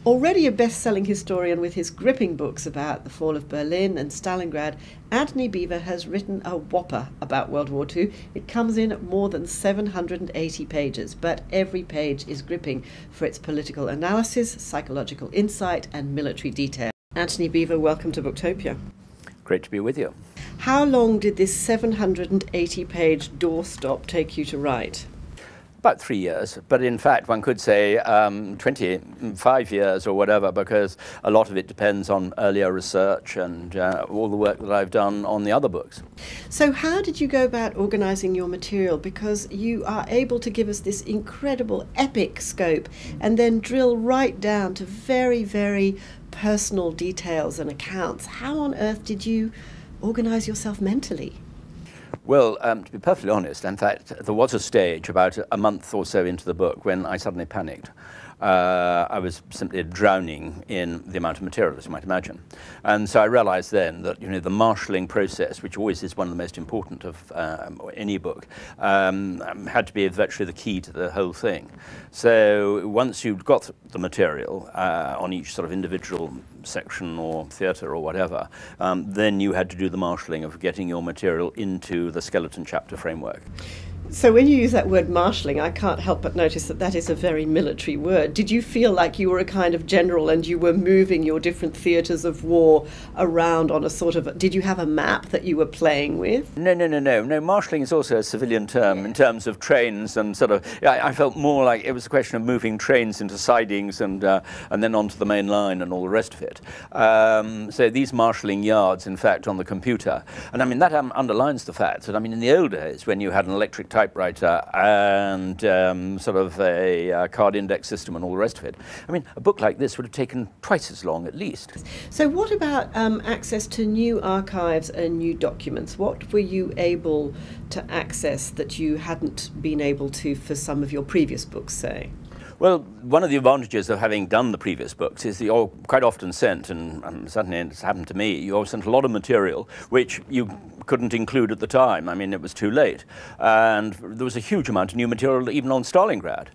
Already a best-selling historian with his gripping books about the fall of Berlin and Stalingrad, Antony Beevor has written a whopper about World War II. It comes in at more than 780 pages, but every page is gripping for its political analysis, psychological insight, and military detail. Antony Beevor, welcome to Booktopia. Great to be with you. How long did this 780-page doorstop take you to write? About 3 years, but in fact one could say 25 years or whatever, because a lot of it depends on earlier research and all the work that I've done on the other books. So how did you go about organising your material? Because you are able to give us this incredible epic scope and then drill right down to very, very personal details and accounts. How on earth did you organise yourself mentally? Well, to be perfectly honest, in fact, there was a stage about a month or so into the book when I suddenly panicked. I was simply drowning in the amount of material, as you might imagine. And so I realized then that, the marshalling process, which always is one of the most important of any book, had to be virtually the key to the whole thing. So once you'd got the material on each sort of individual section or theatre or whatever, then you had to do the marshalling of getting your material into the skeleton chapter framework. So when you use that word marshalling, I can't help but notice that that is a very military word. Did you feel like you were a kind of general and you were moving your different theatres of war around on a sort of... Did you have a map that you were playing with? No. Marshalling is also a civilian term in terms of trains and sort of... I felt more like it was a question of moving trains into sidings and then onto the main line and all the rest of it. So these marshalling yards, in fact, on the computer. And I mean, that underlines the fact that, in the old days, when you had an electric typewriter and sort of a card index system and all the rest of it. A book like this would have taken twice as long at least. So what about access to new archives and new documents? What were you able to access that you hadn't been able to for some of your previous books, say? Well, one of the advantages of having done the previous books is that you're quite often sent, and certainly it's happened to me, you're sent a lot of material which you couldn't include at the time. It was too late. And there was a huge amount of new material even on Stalingrad,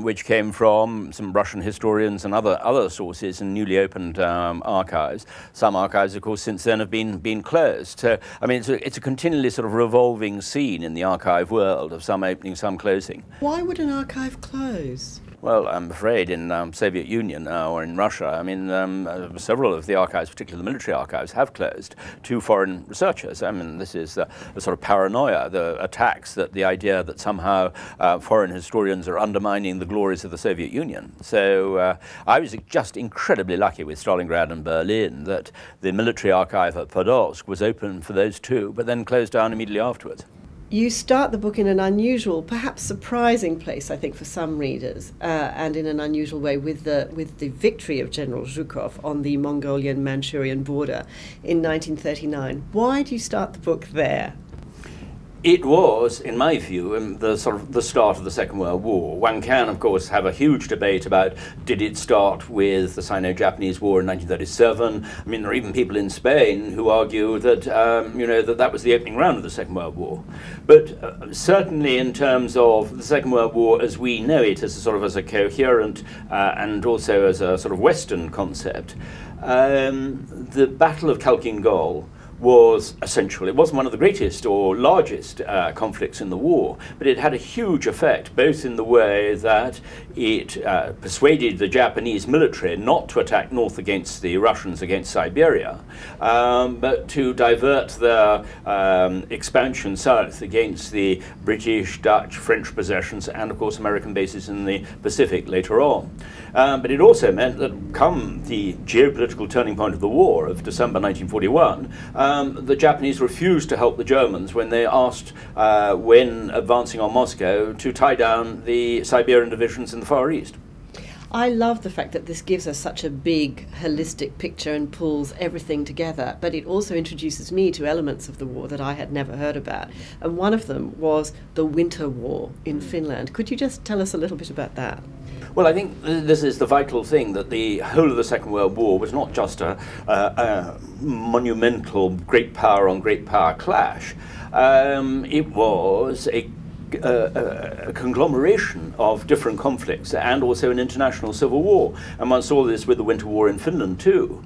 which came from some Russian historians and other sources and newly opened archives. Some archives, of course, since then have been closed. So, it's a continually sort of revolving scene in the archive world of some opening, some closing. Why would an archive close? Well, I'm afraid in Soviet Union or in Russia, several of the archives, particularly the military archives, have closed to foreign researchers. This is the sort of paranoia, the attacks, that the idea that somehow foreign historians are undermining the glories of the Soviet Union. So I was just incredibly lucky with Stalingrad and Berlin that the military archive at Podolsk was open for those two, but then closed down immediately afterwards. You start the book in an unusual, perhaps surprising place, I think, for some readers, and in an unusual way with the victory of General Zhukov on the Mongolian-Manchurian border in 1939. Why do you start the book there? It was, in my view, the start of the Second World War. One can, of course, have a huge debate about did it start with the Sino-Japanese War in 1937. There are even people in Spain who argue that that was the opening round of the Second World War. But certainly, in terms of the Second World War as we know it, as a coherent and also as a sort of Western concept, the Battle of Khalkhin Gol was essential. It wasn't one of the greatest or largest conflicts in the war, but it had a huge effect, both in the way that it persuaded the Japanese military not to attack north against the Russians against Siberia, but to divert their expansion south against the British, Dutch, French possessions, and of course American bases in the Pacific later on. But it also meant that come the geopolitical turning point of the war of December 1941, the Japanese refused to help the Germans when they asked, when advancing on Moscow, to tie down the Siberian divisions in the Far East. I love the fact that this gives us such a big, holistic picture and pulls everything together, but it also introduces me to elements of the war that I had never heard about. And one of them was the Winter War in Finland. Could you just tell us a little bit about that? Well, I think this is the vital thing, that the whole of the Second World War was not just a monumental great power on great power clash. It was a a conglomeration of different conflicts and also an international civil war. And one saw this with the Winter War in Finland too.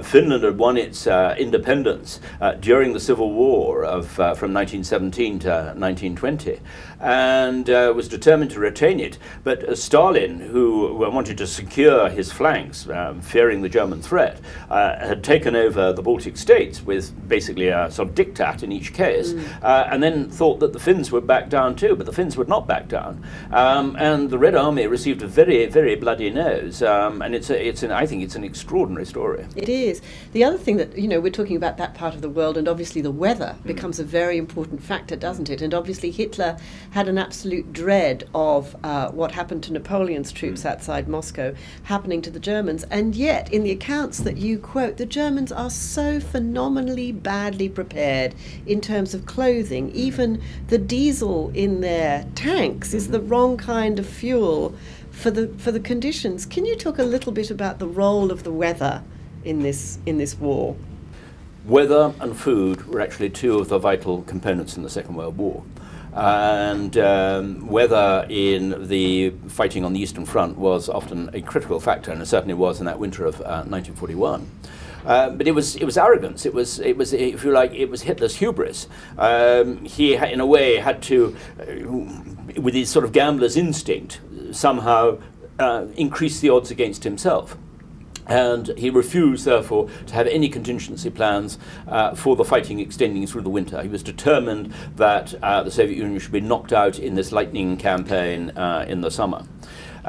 Finland had won its independence during the Civil War from 1917 to 1920 and was determined to retain it. But Stalin, who wanted to secure his flanks, fearing the German threat, had taken over the Baltic states with basically a sort of diktat in each case, and then thought that the Finns would back down too, but the Finns would not back down. And the Red Army received a very, very bloody nose, and I think it's an extraordinary story. It is. The other thing that, you know, we're talking about that part of the world, and obviously the weather becomes a very important factor, doesn't it? And obviously Hitler had an absolute dread of what happened to Napoleon's troops outside Moscow happening to the Germans, and yet in the accounts that you quote, the Germans are so phenomenally badly prepared in terms of clothing. Even the diesel in their tanks is the wrong kind of fuel for the conditions. Can you talk a little bit about the role of the weather in this war? Weather and food were actually two of the vital components in the Second World War. And weather in the fighting on the Eastern Front was often a critical factor, and it certainly was in that winter of 1941. But it was arrogance. It was, if you like, it was Hitler's hubris. He, in a way, had to, with his sort of gambler's instinct, somehow increase the odds against himself. And he refused, therefore, to have any contingency plans for the fighting extending through the winter. He was determined that the Soviet Union should be knocked out in this lightning campaign in the summer.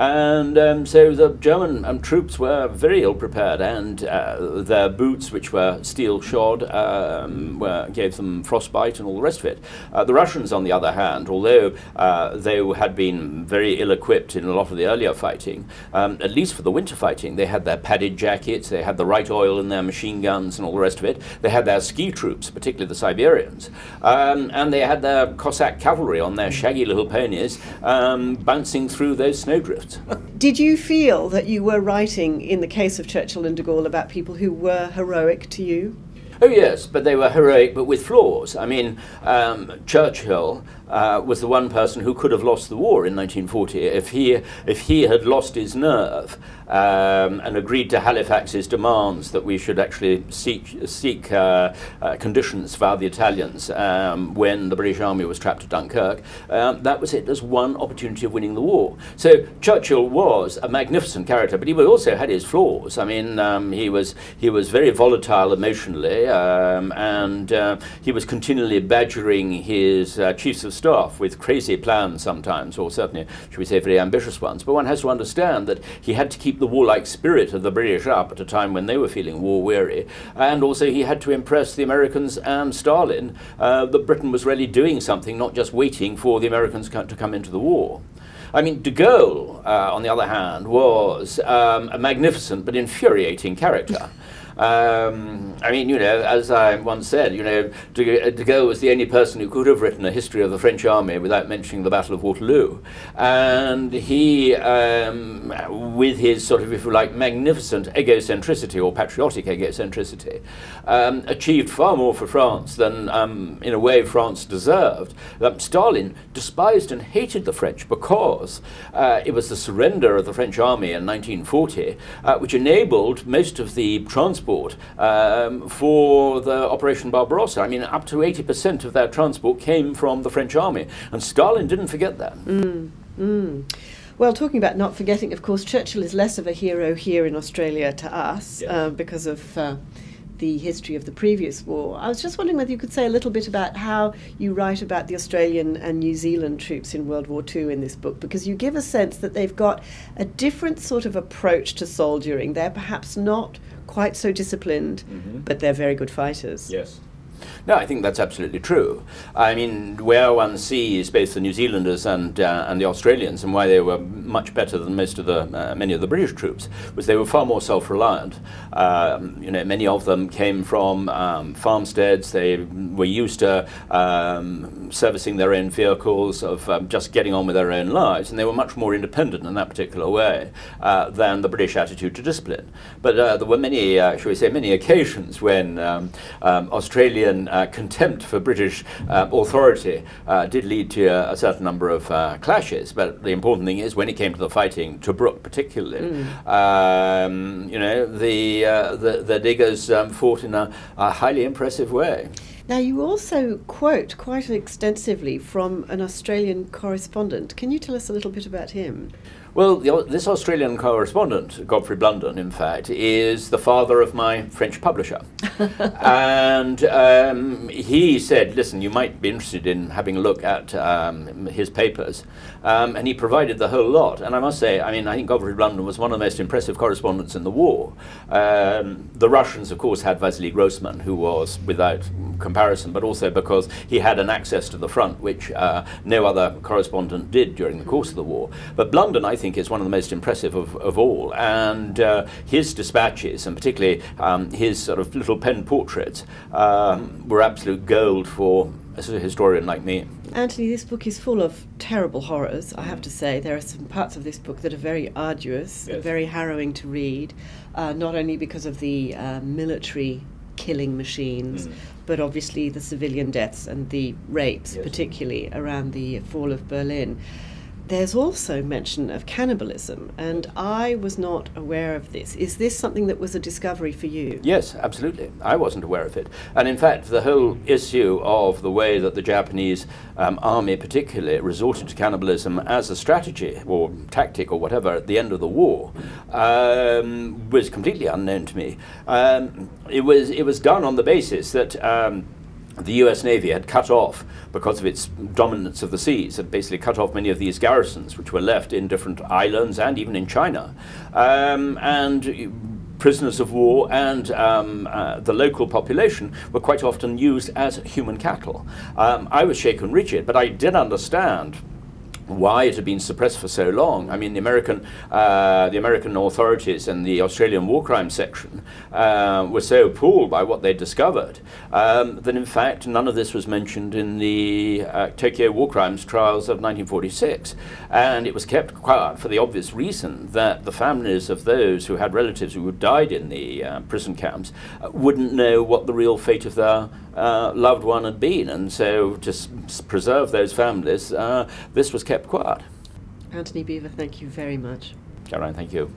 And so the German troops were very ill prepared, and their boots, which were steel shod, gave them frostbite and all the rest of it. The Russians, on the other hand, although they had been very ill equipped in a lot of the earlier fighting, at least for the winter fighting, they had their padded jackets, they had the right oil in their machine guns and all the rest of it. They had their ski troops, particularly the Siberians, and they had their Cossack cavalry on their shaggy little ponies, bouncing through those snowdrifts. Did you feel that you were writing, in the case of Churchill and de Gaulle, about people who were heroic to you? Oh yes, but they were heroic, but with flaws. I mean, Churchill was the one person who could have lost the war in 1940 if he had lost his nerve and agreed to Halifax's demands that we should actually seek conditions via the Italians when the British Army was trapped at Dunkirk. That was it. There's one opportunity of winning the war. So Churchill was a magnificent character, but he also had his flaws. I mean, he was very volatile emotionally, and he was continually badgering his chiefs of staff with crazy plans sometimes, or certainly, should we say, very ambitious ones. But one has to understand that he had to keep the warlike spirit of the British up at a time when they were feeling war-weary, and also he had to impress the Americans and Stalin that Britain was really doing something, not just waiting for the Americans to come into the war. I mean, de Gaulle, on the other hand, was a magnificent but infuriating character. I mean, you know, as I once said, you know, de Gaulle was the only person who could have written a history of the French army without mentioning the Battle of Waterloo. And he, with his sort of, if you like, magnificent egocentricity or patriotic egocentricity, achieved far more for France than, in a way, France deserved. Stalin despised and hated the French because it was the surrender of the French army in 1940 which enabled most of the transport for the Operation Barbarossa. I mean, up to 80% of their transport came from the French army, and Stalin didn't forget that. Well, talking about not forgetting, of course, Churchill is less of a hero here in Australia to us, yes, because of the history of the previous war. I was just wondering whether you could say a little bit about how you write about the Australian and New Zealand troops in World War II in this book, because you give a sense that they've got a different sort of approach to soldiering. They're perhaps not quite so disciplined, but they're very good fighters. Yes. No, I think that's absolutely true. I mean, where one sees both the New Zealanders and the Australians, and why they were much better than most of the many of the British troops, was they were far more self-reliant. You know, many of them came from farmsteads. They were used to servicing their own vehicles, of just getting on with their own lives, and they were much more independent in that particular way than the British attitude to discipline. But there were many, shall we say, many occasions when Australian Australian contempt for British authority did lead to a certain number of clashes, but the important thing is when it came to the fighting, Tobruk particularly, you know, the diggers fought in a highly impressive way. Now, you also quote quite extensively from an Australian correspondent. Can you tell us a little bit about him? Well, this Australian correspondent, Godfrey Blunden, in fact, is the father of my French publisher. And he said, listen, you might be interested in having a look at his papers. And he provided the whole lot. And I must say, I mean, I think Godfrey Blunden was one of the most impressive correspondents in the war. The Russians, of course, had Vasily Grossman, who was without comparison, but also because he had an access to the front, which no other correspondent did during the course of the war. But Blunden, I think, is one of the most impressive of all, and his dispatches, and particularly his sort of little pen portraits, were absolute gold for a historian like me. Antony, this book is full of terrible horrors, I have to say. There are some parts of this book that are very arduous, yes, and very harrowing to read, not only because of the military killing machines, but obviously the civilian deaths and the rapes, yes, particularly around the fall of Berlin. There's also mention of cannibalism, and I was not aware of this. Is this something that was a discovery for you? Yes, absolutely. I wasn't aware of it. And in fact, the whole issue of the way that the Japanese army particularly resorted to cannibalism as a strategy or tactic or whatever at the end of the war was completely unknown to me. It was done on the basis that the US Navy had cut off, because of its dominance of the seas, had basically cut off many of these garrisons which were left in different islands and even in China. And prisoners of war and the local population were quite often used as human cattle. I was shaken rigid, but I did understand why it had been suppressed for so long. I mean, the American authorities and the Australian War Crimes Section were so appalled by what they'd discovered that, in fact, none of this was mentioned in the Tokyo War Crimes trials of 1946. And it was kept quiet for the obvious reason that the families of those who had relatives who had died in the prison camps wouldn't know what the real fate of their loved one had been. And so to preserve those families, this was kept quiet. Antony Beevor, thank you very much. Caroline, thank you.